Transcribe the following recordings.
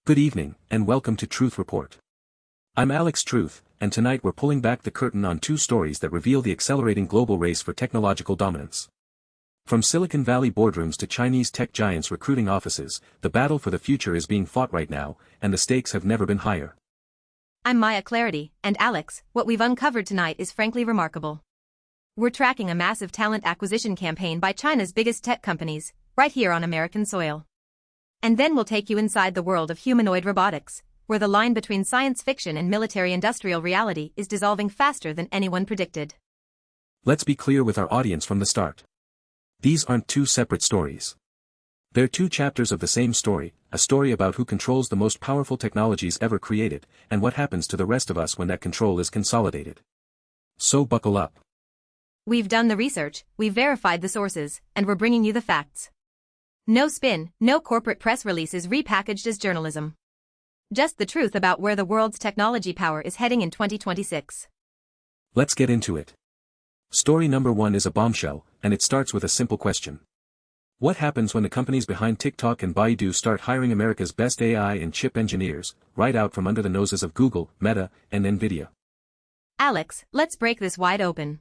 Good evening, and welcome to Truth Report. I'm Alex Truth, and tonight we're pulling back the curtain on two stories that reveal the accelerating global race for technological dominance. From Silicon Valley boardrooms to Chinese tech giants recruiting offices, the battle for the future is being fought right now, and the stakes have never been higher. I'm Maya Clarity, and Alex, what we've uncovered tonight is frankly remarkable. We're tracking a massive talent acquisition campaign by China's biggest tech companies, right here on American soil. And then we'll take you inside the world of humanoid robotics, where the line between science fiction and military-industrial reality is dissolving faster than anyone predicted. Let's be clear with our audience from the start. These aren't two separate stories. They're two chapters of the same story, a story about who controls the most powerful technologies ever created, and what happens to the rest of us when that control is consolidated. So buckle up. We've done the research, we've verified the sources, and we're bringing you the facts. No spin, no corporate press releases repackaged as journalism. Just the truth about where the world's technology power is heading in 2026. Let's get into it. Story number one is a bombshell, and it starts with a simple question. What happens when the companies behind TikTok and Baidu start hiring America's best AI and chip engineers, right out from under the noses of Google, Meta, and Nvidia? Alex, let's break this wide open.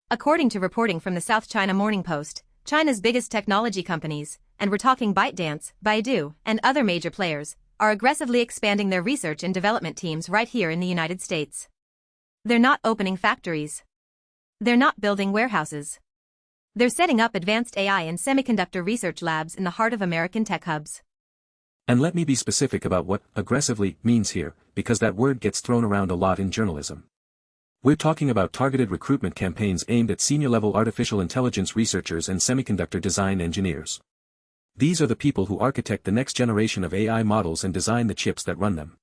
According to reporting from the South China Morning Post, China's biggest technology companies, and we're talking ByteDance, Baidu, and other major players, are aggressively expanding their research and development teams right here in the United States. They're not opening factories. They're not building warehouses. They're setting up advanced AI and semiconductor research labs in the heart of American tech hubs. And let me be specific about what aggressively means here, because that word gets thrown around a lot in journalism. We're talking about targeted recruitment campaigns aimed at senior-level artificial intelligence researchers and semiconductor design engineers. These are the people who architect the next generation of AI models and design the chips that run them.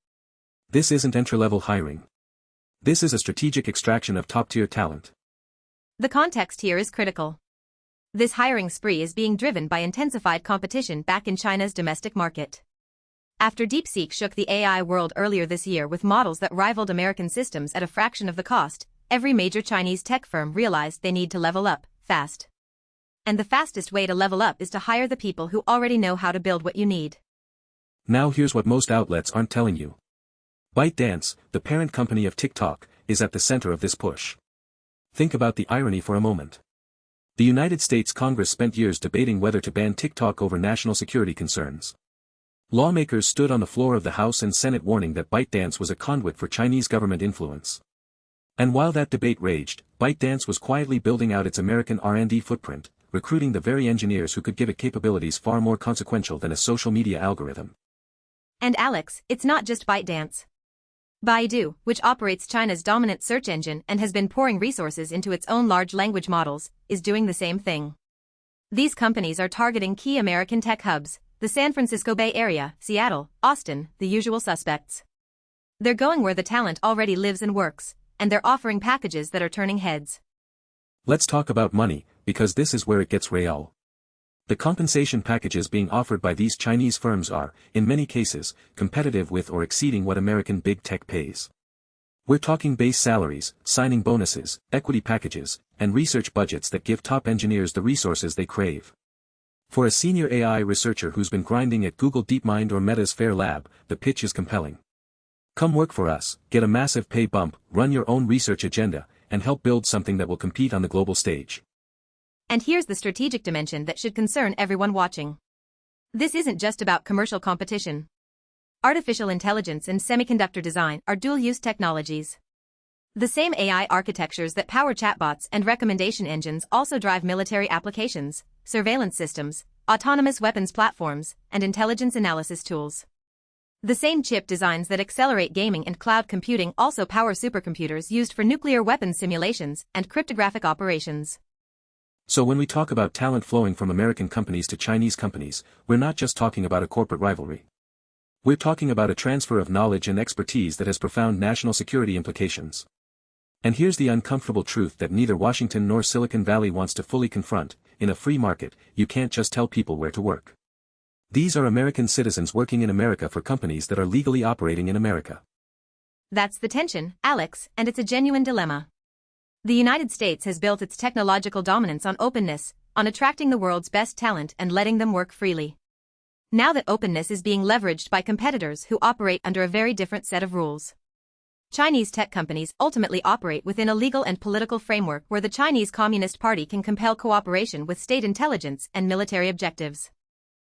This isn't entry-level hiring. This is a strategic extraction of top-tier talent. The context here is critical. This hiring spree is being driven by intensified competition back in China's domestic market. After DeepSeek shook the AI world earlier this year with models that rivaled American systems at a fraction of the cost, every major Chinese tech firm realized they need to level up, fast. And the fastest way to level up is to hire the people who already know how to build what you need. Now here's what most outlets aren't telling you. ByteDance, the parent company of TikTok, is at the center of this push. Think about the irony for a moment. The United States Congress spent years debating whether to ban TikTok over national security concerns. Lawmakers stood on the floor of the House and Senate warning that ByteDance was a conduit for Chinese government influence. And while that debate raged, ByteDance was quietly building out its American R&D footprint, recruiting the very engineers who could give it capabilities far more consequential than a social media algorithm. And Alex, it's not just ByteDance. Baidu, which operates China's dominant search engine and has been pouring resources into its own large language models, is doing the same thing. These companies are targeting key American tech hubs, the San Francisco Bay Area, Seattle, Austin, the usual suspects. They're going where the talent already lives and works, and they're offering packages that are turning heads. Let's talk about money, because this is where it gets real. The compensation packages being offered by these Chinese firms are, in many cases, competitive with or exceeding what American big tech pays. We're talking base salaries, signing bonuses, equity packages, and research budgets that give top engineers the resources they crave. For a senior AI researcher who's been grinding at Google DeepMind or Meta's Fair Lab, the pitch is compelling. Come work for us, get a massive pay bump, run your own research agenda, and help build something that will compete on the global stage. And here's the strategic dimension that should concern everyone watching. This isn't just about commercial competition. Artificial intelligence and semiconductor design are dual-use technologies. The same AI architectures that power chatbots and recommendation engines also drive military applications, surveillance systems, autonomous weapons platforms, and intelligence analysis tools. The same chip designs that accelerate gaming and cloud computing also power supercomputers used for nuclear weapons simulations and cryptographic operations. So when we talk about talent flowing from American companies to Chinese companies, we're not just talking about a corporate rivalry. We're talking about a transfer of knowledge and expertise that has profound national security implications. And here's the uncomfortable truth that neither Washington nor Silicon Valley wants to fully confront: in a free market, you can't just tell people where to work. These are American citizens working in America for companies that are legally operating in America. That's the tension, Alex, and it's a genuine dilemma. The United States has built its technological dominance on openness, on attracting the world's best talent and letting them work freely. Now that openness is being leveraged by competitors who operate under a very different set of rules. Chinese tech companies ultimately operate within a legal and political framework where the Chinese Communist Party can compel cooperation with state intelligence and military objectives.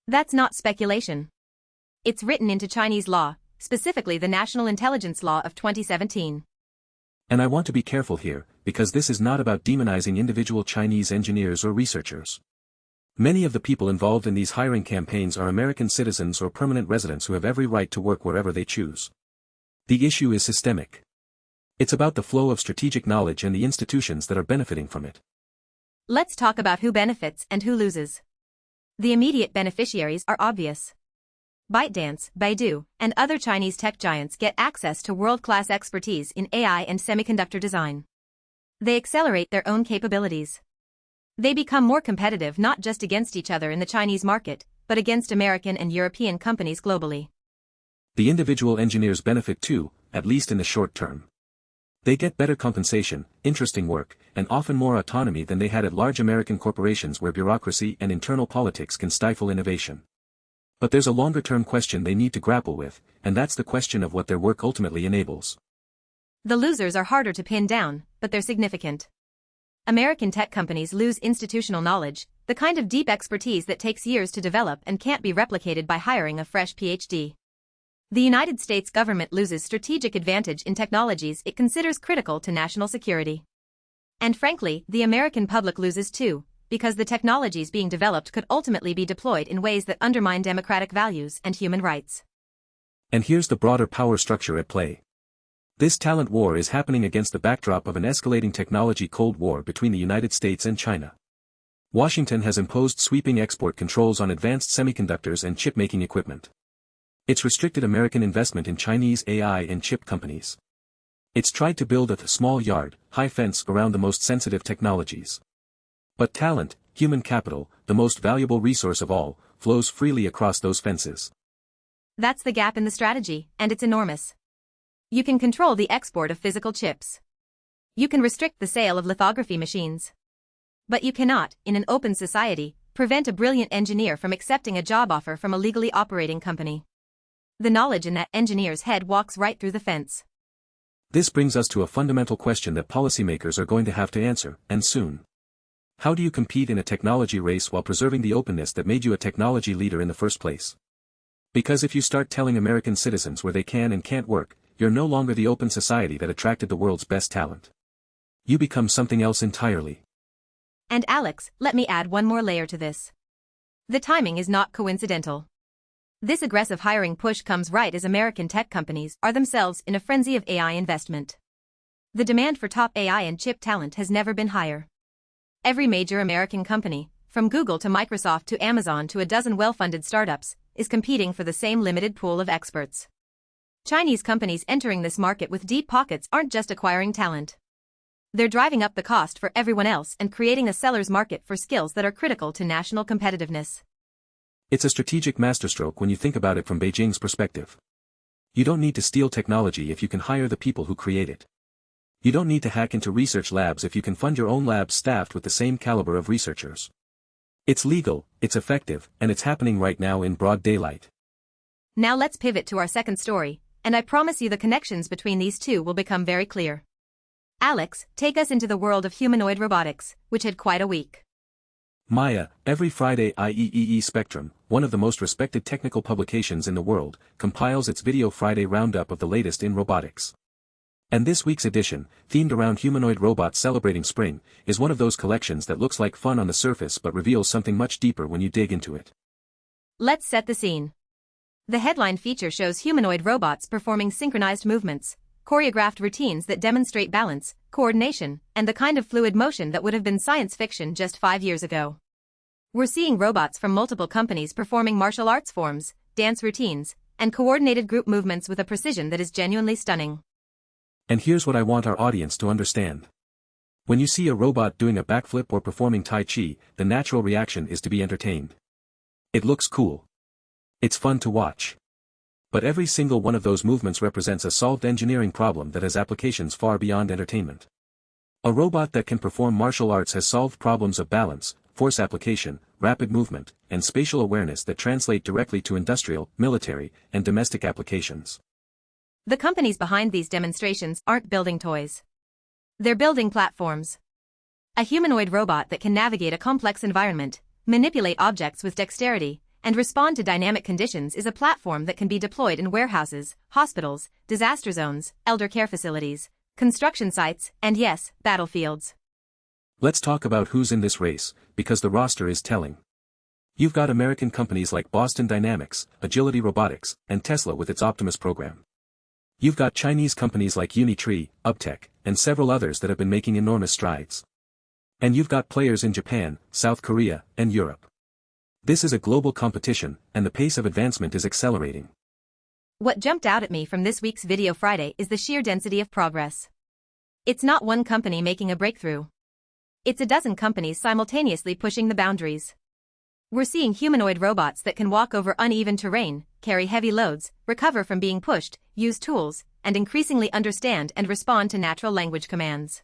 That's not speculation. It's written into Chinese law, specifically the National Intelligence Law of 2017. And I want to be careful here, because this is not about demonizing individual Chinese engineers or researchers. Many of the people involved in these hiring campaigns are American citizens or permanent residents who have every right to work wherever they choose. The issue is systemic. It's about the flow of strategic knowledge and the institutions that are benefiting from it. Let's talk about who benefits and who loses. The immediate beneficiaries are obvious. ByteDance, Baidu, and other Chinese tech giants get access to world-class expertise in AI and semiconductor design. They accelerate their own capabilities. They become more competitive not just against each other in the Chinese market, but against American and European companies globally. The individual engineers benefit too, at least in the short term. They get better compensation, interesting work, and often more autonomy than they had at large American corporations where bureaucracy and internal politics can stifle innovation. But there's a longer-term question they need to grapple with, and that's the question of what their work ultimately enables. The losers are harder to pin down, but they're significant. American tech companies lose institutional knowledge, the kind of deep expertise that takes years to develop and can't be replicated by hiring a fresh PhD. The United States government loses strategic advantage in technologies it considers critical to national security. And frankly, the American public loses too, because the technologies being developed could ultimately be deployed in ways that undermine democratic values and human rights. And here's the broader power structure at play. This talent war is happening against the backdrop of an escalating technology Cold War between the United States and China. Washington has imposed sweeping export controls on advanced semiconductors and chip-making equipment. It's restricted American investment in Chinese AI and chip companies. It's tried to build a small yard, high fence around the most sensitive technologies. But talent, human capital, the most valuable resource of all, flows freely across those fences. That's the gap in the strategy, and it's enormous. You can control the export of physical chips. You can restrict the sale of lithography machines. But you cannot, in an open society, prevent a brilliant engineer from accepting a job offer from a legally operating company. The knowledge in that engineer's head walks right through the fence. This brings us to a fundamental question that policymakers are going to have to answer, and soon. How do you compete in a technology race while preserving the openness that made you a technology leader in the first place? Because if you start telling American citizens where they can and can't work, you're no longer the open society that attracted the world's best talent. You become something else entirely. And Alex, let me add one more layer to this. The timing is not coincidental. This aggressive hiring push comes right as American tech companies are themselves in a frenzy of AI investment. The demand for top AI and chip talent has never been higher. Every major American company, from Google to Microsoft to Amazon to a dozen well-funded startups, is competing for the same limited pool of experts. Chinese companies entering this market with deep pockets aren't just acquiring talent. They're driving up the cost for everyone else and creating a seller's market for skills that are critical to national competitiveness. It's a strategic masterstroke when you think about it from Beijing's perspective. You don't need to steal technology if you can hire the people who create it. You don't need to hack into research labs if you can fund your own labs staffed with the same caliber of researchers. It's legal, it's effective, and it's happening right now in broad daylight. Now let's pivot to our second story, and I promise you the connections between these two will become very clear. Alex, take us into the world of humanoid robotics, which had quite a week. Maya, every Friday IEEE Spectrum, one of the most respected technical publications in the world, compiles its Video Friday roundup of the latest in robotics. And this week's edition, themed around humanoid robots celebrating spring, is one of those collections that looks like fun on the surface but reveals something much deeper when you dig into it. Let's set the scene. The headline feature shows humanoid robots performing synchronized movements, choreographed routines that demonstrate balance, coordination, and the kind of fluid motion that would have been science fiction just 5 years ago. We're seeing robots from multiple companies performing martial arts forms, dance routines, and coordinated group movements with a precision that is genuinely stunning. And here's what I want our audience to understand. When you see a robot doing a backflip or performing Tai Chi, the natural reaction is to be entertained. It looks cool. It's fun to watch. But every single one of those movements represents a solved engineering problem that has applications far beyond entertainment. A robot that can perform martial arts has solved problems of balance, force application, rapid movement, and spatial awareness that translate directly to industrial, military, and domestic applications. The companies behind these demonstrations aren't building toys. They're building platforms. A humanoid robot that can navigate a complex environment, manipulate objects with dexterity, and respond to dynamic conditions is a platform that can be deployed in warehouses, hospitals, disaster zones, elder care facilities, construction sites, and yes, battlefields. Let's talk about who's in this race, because the roster is telling. You've got American companies like Boston Dynamics, Agility Robotics, and Tesla with its Optimus program. You've got Chinese companies like Unitree, Uptech, and several others that have been making enormous strides. And you've got players in Japan, South Korea, and Europe. This is a global competition, and the pace of advancement is accelerating. What jumped out at me from this week's Video Friday is the sheer density of progress. It's not one company making a breakthrough. It's a dozen companies simultaneously pushing the boundaries. We're seeing humanoid robots that can walk over uneven terrain, carry heavy loads, recover from being pushed, use tools, and increasingly understand and respond to natural language commands.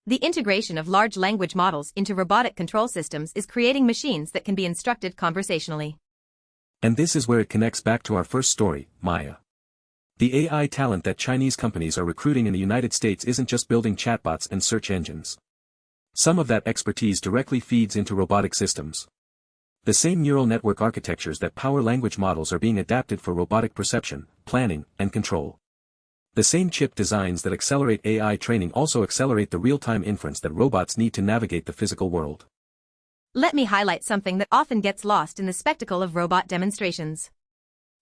The integration of large language models into robotic control systems is creating machines that can be instructed conversationally. And this is where it connects back to our first story, Maya. The AI talent that Chinese companies are recruiting in the United States isn't just building chatbots and search engines. Some of that expertise directly feeds into robotic systems. The same neural network architectures that power language models are being adapted for robotic perception, planning, and control. The same chip designs that accelerate AI training also accelerate the real-time inference that robots need to navigate the physical world. Let me highlight something that often gets lost in the spectacle of robot demonstrations.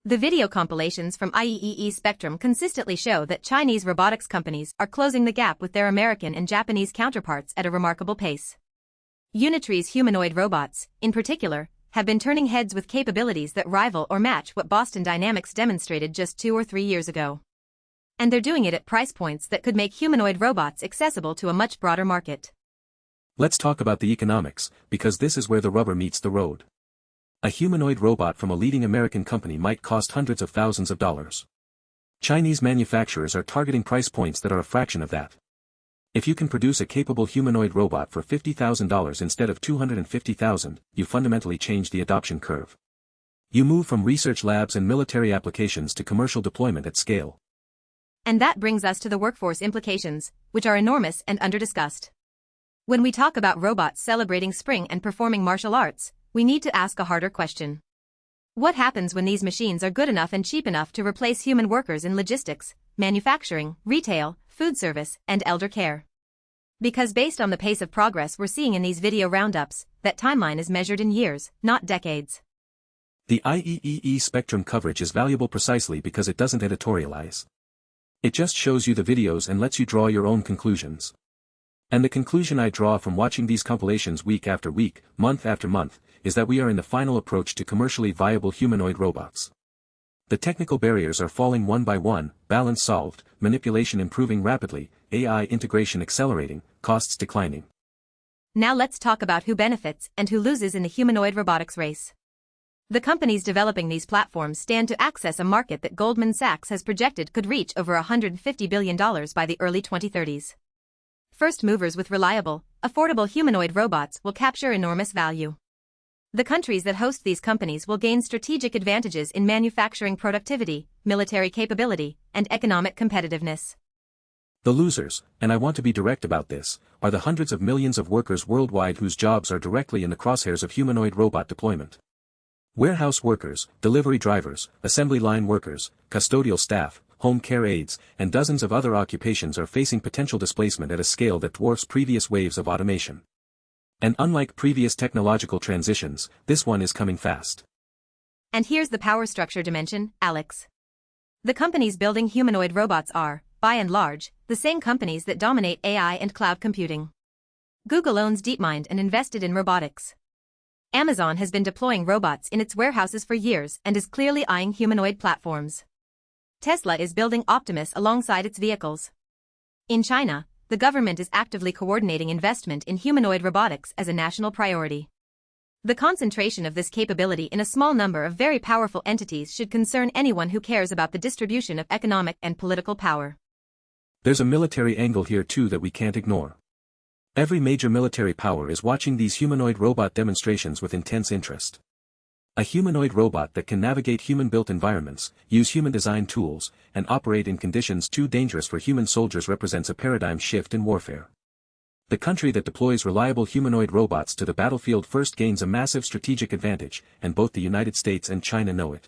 The video compilations from IEEE Spectrum consistently show that Chinese robotics companies are closing the gap with their American and Japanese counterparts at a remarkable pace. Unitree's humanoid robots, in particular, have been turning heads with capabilities that rival or match what Boston Dynamics demonstrated just 2 or 3 years ago. And they're doing it at price points that could make humanoid robots accessible to a much broader market. Let's talk about the economics, because this is where the rubber meets the road. A humanoid robot from a leading American company might cost hundreds of thousands of dollars. Chinese manufacturers are targeting price points that are a fraction of that. If you can produce a capable humanoid robot for $50,000 instead of $250,000, you fundamentally change the adoption curve. You move from research labs and military applications to commercial deployment at scale. And that brings us to the workforce implications, which are enormous and under-discussed. When we talk about robots celebrating spring and performing martial arts, we need to ask a harder question. What happens when these machines are good enough and cheap enough to replace human workers in logistics, manufacturing, retail, food service, and elder care? Because based on the pace of progress we're seeing in these video roundups, that timeline is measured in years, not decades. The IEEE Spectrum coverage is valuable precisely because it doesn't editorialize. It just shows you the videos and lets you draw your own conclusions. And the conclusion I draw from watching these compilations week after week, month after month, is that we are in the final approach to commercially viable humanoid robots. The technical barriers are falling one by one, balance solved, manipulation improving rapidly, AI integration accelerating, costs declining. Now let's talk about who benefits and who loses in the humanoid robotics race. The companies developing these platforms stand to access a market that Goldman Sachs has projected could reach over $150 billion by the early 2030s. First movers with reliable, affordable humanoid robots will capture enormous value. The countries that host these companies will gain strategic advantages in manufacturing productivity, military capability, and economic competitiveness. The losers, and I want to be direct about this, are the hundreds of millions of workers worldwide whose jobs are directly in the crosshairs of humanoid robot deployment. Warehouse workers, delivery drivers, assembly line workers, custodial staff, home care aides, and dozens of other occupations are facing potential displacement at a scale that dwarfs previous waves of automation. And unlike previous technological transitions, this one is coming fast. And here's the power structure dimension, Alex. The companies building humanoid robots are, by and large, the same companies that dominate AI and cloud computing. Google owns DeepMind and invested in robotics. Amazon has been deploying robots in its warehouses for years and is clearly eyeing humanoid platforms. Tesla is building Optimus alongside its vehicles. In China, the government is actively coordinating investment in humanoid robotics as a national priority. The concentration of this capability in a small number of very powerful entities should concern anyone who cares about the distribution of economic and political power. There's a military angle here too that we can't ignore. Every major military power is watching these humanoid robot demonstrations with intense interest. A humanoid robot that can navigate human-built environments, use human-designed tools, and operate in conditions too dangerous for human soldiers represents a paradigm shift in warfare. The country that deploys reliable humanoid robots to the battlefield first gains a massive strategic advantage, and both the United States and China know it.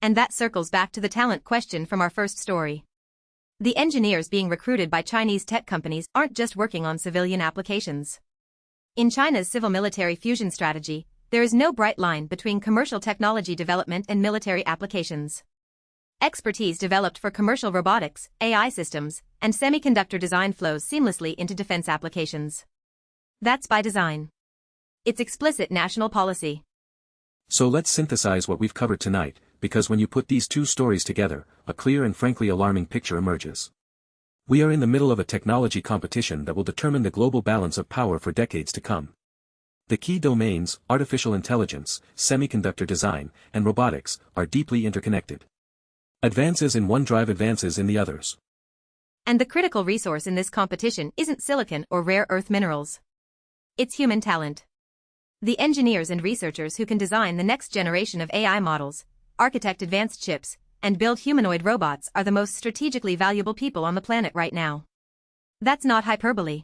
And that circles back to the talent question from our first story. The engineers being recruited by Chinese tech companies aren't just working on civilian applications. In China's civil-military fusion strategy, there is no bright line between commercial technology development and military applications. Expertise developed for commercial robotics, AI systems, and semiconductor design flows seamlessly into defense applications. That's by design. It's explicit national policy. So let's synthesize what we've covered tonight, because when you put these two stories together, a clear and frankly alarming picture emerges. We are in the middle of a technology competition that will determine the global balance of power for decades to come. The key domains, artificial intelligence, semiconductor design, and robotics, are deeply interconnected. Advances in one drive advances in the others. And the critical resource in this competition isn't silicon or rare earth minerals. It's human talent. The engineers and researchers who can design the next generation of AI models, architect advanced chips, and build humanoid robots are the most strategically valuable people on the planet right now. That's not hyperbole.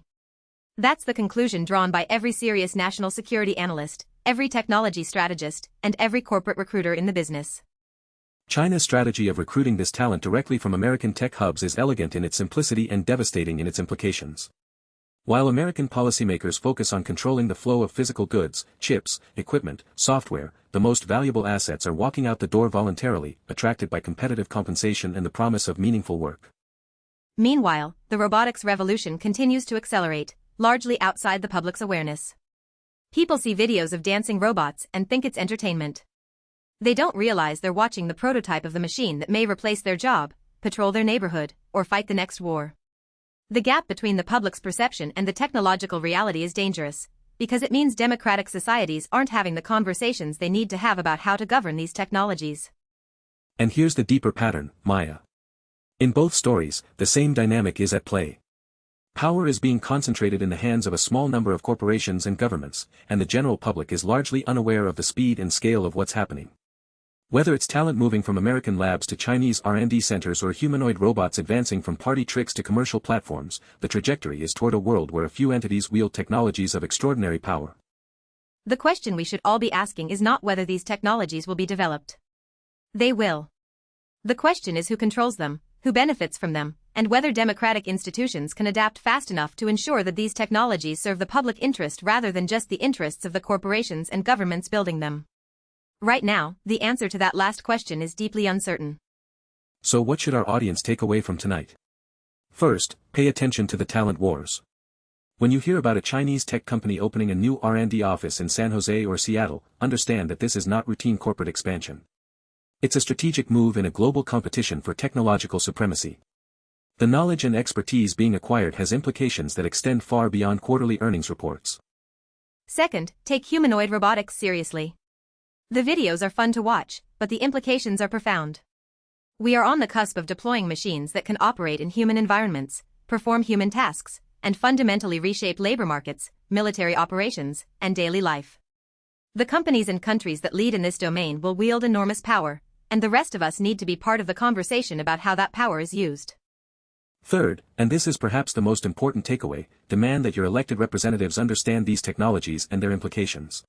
That's the conclusion drawn by every serious national security analyst, every technology strategist, and every corporate recruiter in the business. China's strategy of recruiting this talent directly from American tech hubs is elegant in its simplicity and devastating in its implications. While American policymakers focus on controlling the flow of physical goods, chips, equipment, software, the most valuable assets are walking out the door voluntarily, attracted by competitive compensation and the promise of meaningful work. Meanwhile, the robotics revolution continues to accelerate, largely outside the public's awareness. People see videos of dancing robots and think it's entertainment. They don't realize they're watching the prototype of the machine that may replace their job, patrol their neighborhood, or fight the next war. The gap between the public's perception and the technological reality is dangerous, because it means democratic societies aren't having the conversations they need to have about how to govern these technologies. And here's the deeper pattern, Maya. In both stories, the same dynamic is at play. Power is being concentrated in the hands of a small number of corporations and governments, and the general public is largely unaware of the speed and scale of what's happening. Whether it's talent moving from American labs to Chinese R&D centers or humanoid robots advancing from party tricks to commercial platforms, the trajectory is toward a world where a few entities wield technologies of extraordinary power. The question we should all be asking is not whether these technologies will be developed. They will. The question is who controls them, who benefits from them, and whether democratic institutions can adapt fast enough to ensure that these technologies serve the public interest rather than just the interests of the corporations and governments building them. Right now, the answer to that last question is deeply uncertain. So what should our audience take away from tonight? First, pay attention to the talent wars. When you hear about a Chinese tech company opening a new R&D office in San Jose or Seattle, understand that this is not routine corporate expansion. It's a strategic move in a global competition for technological supremacy. The knowledge and expertise being acquired has implications that extend far beyond quarterly earnings reports. Second, take humanoid robotics seriously. The videos are fun to watch, but the implications are profound. We are on the cusp of deploying machines that can operate in human environments, perform human tasks, and fundamentally reshape labor markets, military operations, and daily life. The companies and countries that lead in this domain will wield enormous power, and the rest of us need to be part of the conversation about how that power is used. Third, and this is perhaps the most important takeaway, demand that your elected representatives understand these technologies and their implications.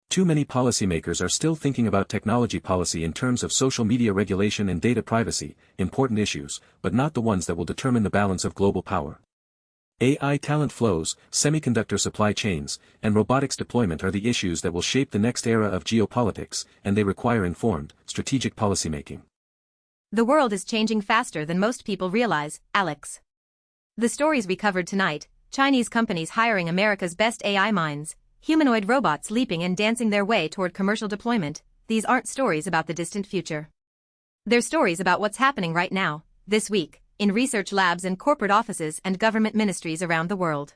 Too many policymakers are still thinking about technology policy in terms of social media regulation and data privacy, important issues, but not the ones that will determine the balance of global power. AI talent flows, semiconductor supply chains, and robotics deployment are the issues that will shape the next era of geopolitics, and they require informed, strategic policymaking. The world is changing faster than most people realize, Alex. The stories we covered tonight, Chinese companies hiring America's best AI minds, humanoid robots leaping and dancing their way toward commercial deployment, these aren't stories about the distant future. They're stories about what's happening right now, this week, in research labs and corporate offices and government ministries around the world.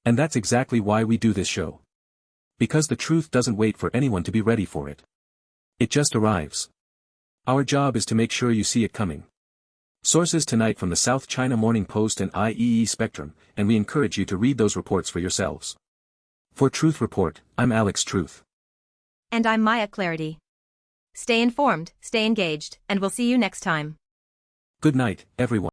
And that's exactly why we do this show. Because the truth doesn't wait for anyone to be ready for it. It just arrives. Our job is to make sure you see it coming. Sources tonight from the South China Morning Post and IEEE Spectrum, and we encourage you to read those reports for yourselves. For Truth Report, I'm Alex Truth. And I'm Maya Clarity. Stay informed, stay engaged, and we'll see you next time. Good night, everyone.